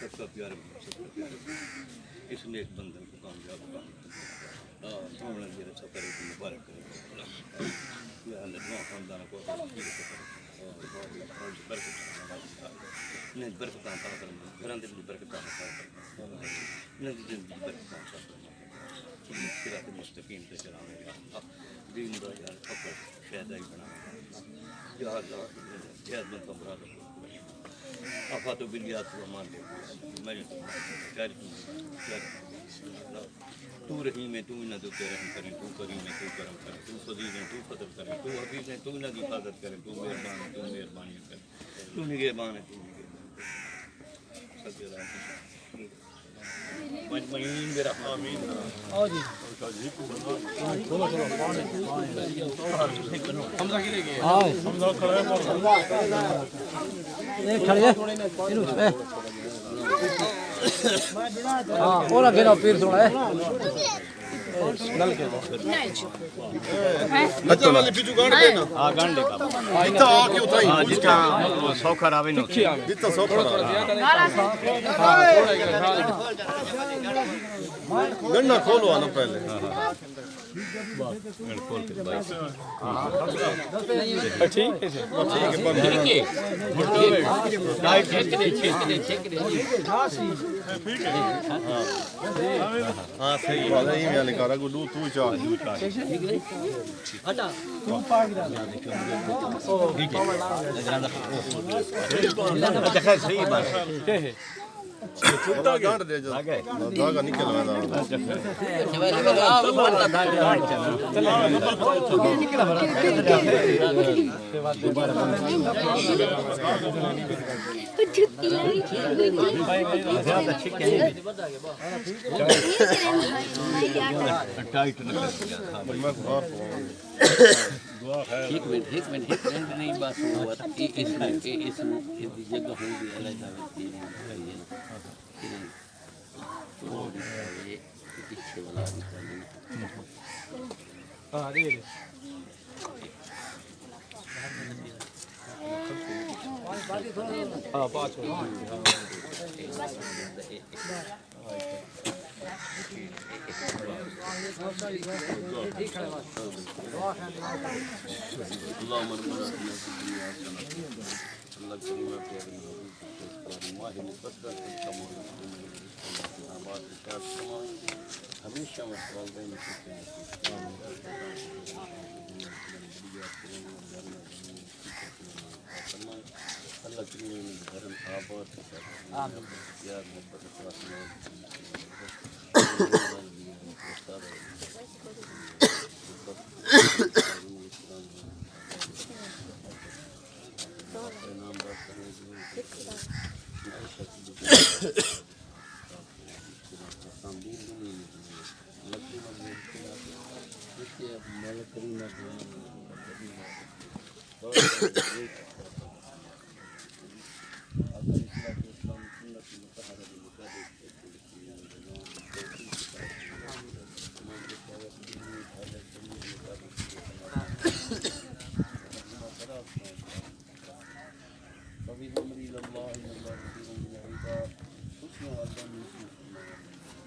सबका प्यार इस नेक बंधन को कामयाब मुबारक करे खानदान को बरकत घर बरकत जिंदगी बरकत सिरात मुस्तकीम पे चलावेगा दीन दा यार फकर शायद ही बनावेगा या अल्लाह जिहाद में कमरा दो आफा तो बिलिया तू अमान दे मेरे कर तू रहीम है तू इन्हें तो रहम करे तू करीम है तू करम करे तू फजील है तू फजल करे तू हबीब है तू इन्हें की हिफाजत करे तू मेहरबान है तू मेहरबानी करे तू निगहबान है तू निगहबान सब मजमईन मेरा आमीन आओ जी चलो हमजा की लेके हां हमजा खड़ा है ये खड़े हैं हां और आगे ना पीर सुना है नल के अच्छा वाले पिछु गाड़ देना हां गाड़ देगा इतना आके उठाई हां जितना सौ खराबे न जितना सौ खराब हां गन्ना खोलो आना पहले खोल के ठीक है हाँ सही है यही मैं निकाला गुड्डू तू चाह हटा तू पाग रहा ठीक है सही बात है छोटा गाड़ दे जो धागा निकल रहा है एक मिनट नहीं बात हुआ इस जगह होगी अलग पीछे वाला हाँ दे हाँ 5 हमेशा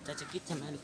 चाचा कितने मैंने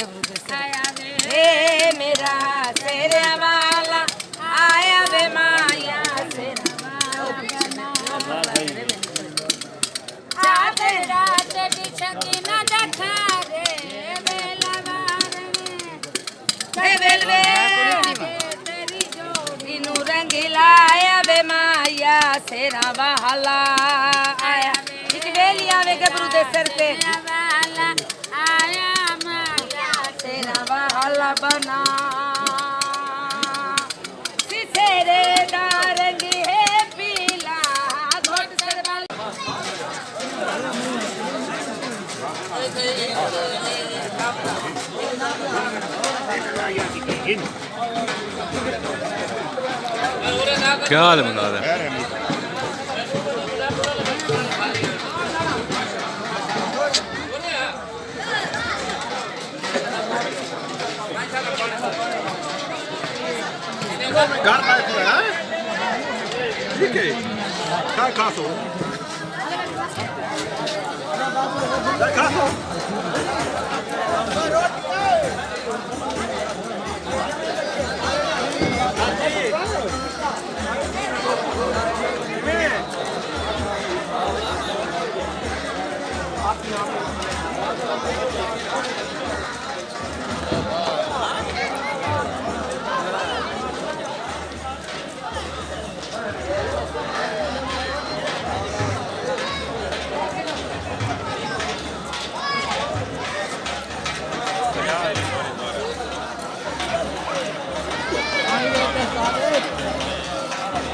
गबरू दे ए मेरा तेरे वाला आया वे माया तेरा वाला चाते रात दी शकीना देखा रे बेला वारने बेलवे तेरी जोड़ी नु रंगीला आया वे माया तेरा वाला आया एक बेली आवे गबरू दे सर पे आया माया तेरा वाला बना सिसेरे दारंगी है पीला घोट सर क्या हाल बना रहा है ठीक है काय खासो काय खासो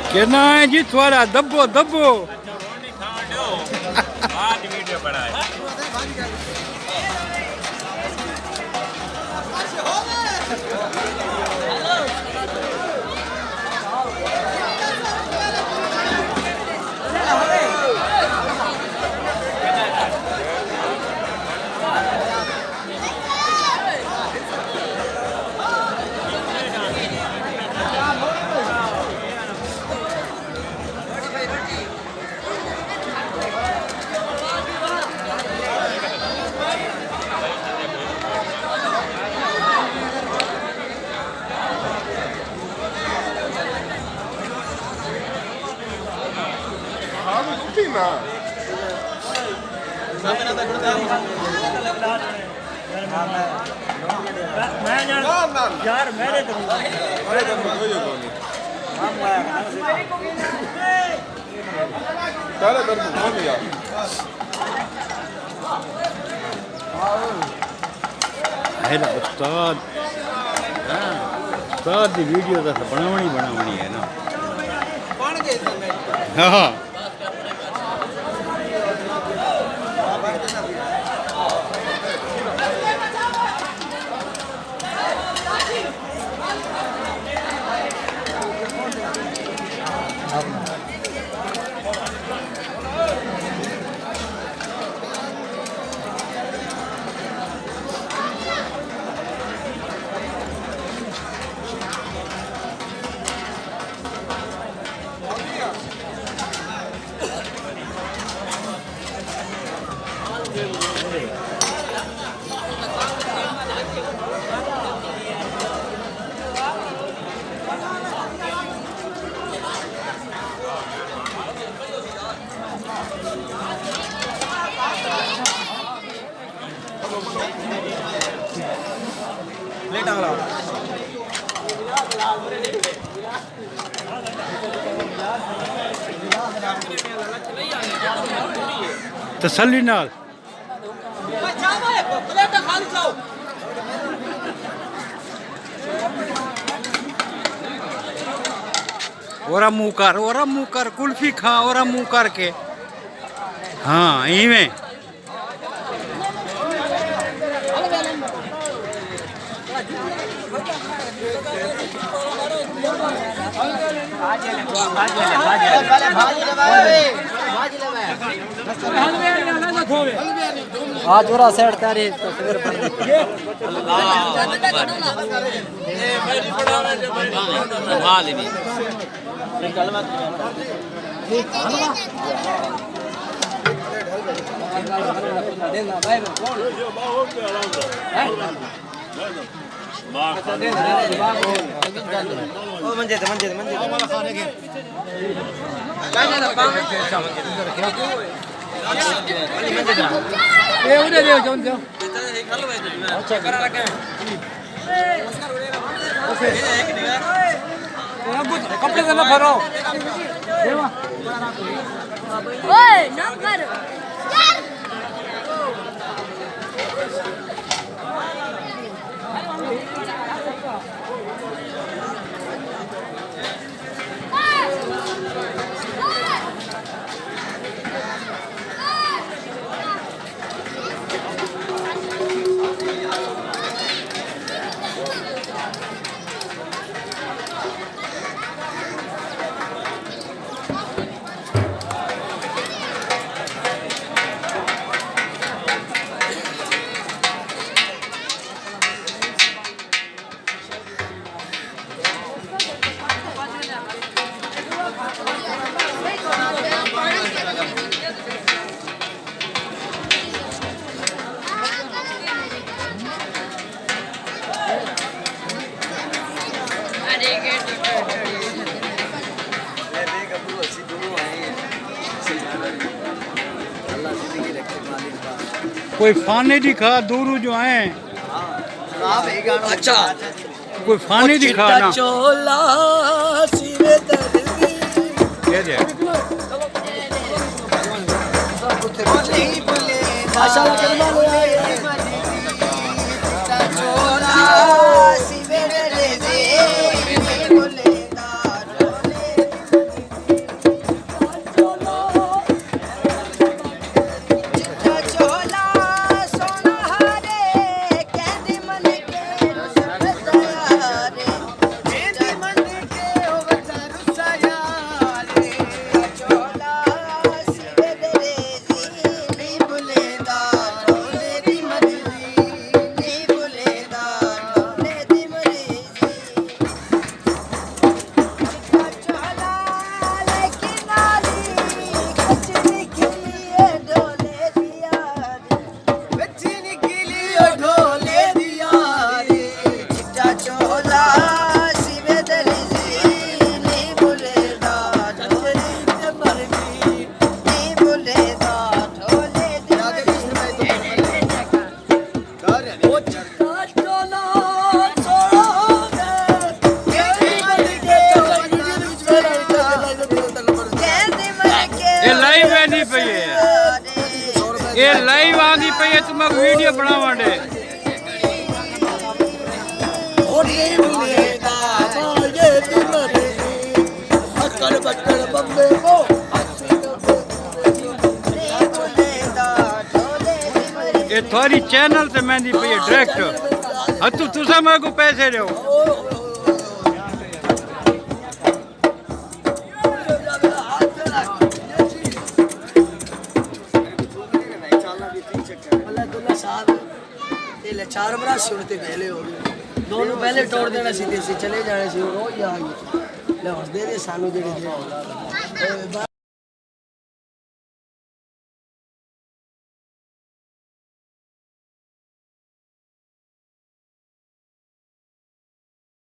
कहना है जी थोड़ा दबो दबो आज वीडियो बनाए यार मेरे तो है ना उस्ताद उस्ताद की वीडियो तो बनावनी है ना हाँ तसल्ली नाल ओरा मुंह कर कुल्फी खा ओरा मुंह करके हाँ इवें आज पूरा सेट तारी तस्वीर कपड़े से ना भरो ओए ना कर कोई फाने दिखा दूर जो आए अच्छा कोई फाने दिखा ना चोला सिरे दर्दी ये दे आशा करना ले चोला सिरे दर्दी बोले ये लाइव आंदी पई है तुम वीडियो बनावा दे ये थोड़ी चैनल से मेहंदी पई है डायरेक्ट हतु तुसा मेरे को पैसे दो चार बरा सुनते पहले हो गए दोनों पहले तोड़ देना सीधे से चले जाने से रोज आ गए ले हंस दे सानू जेडी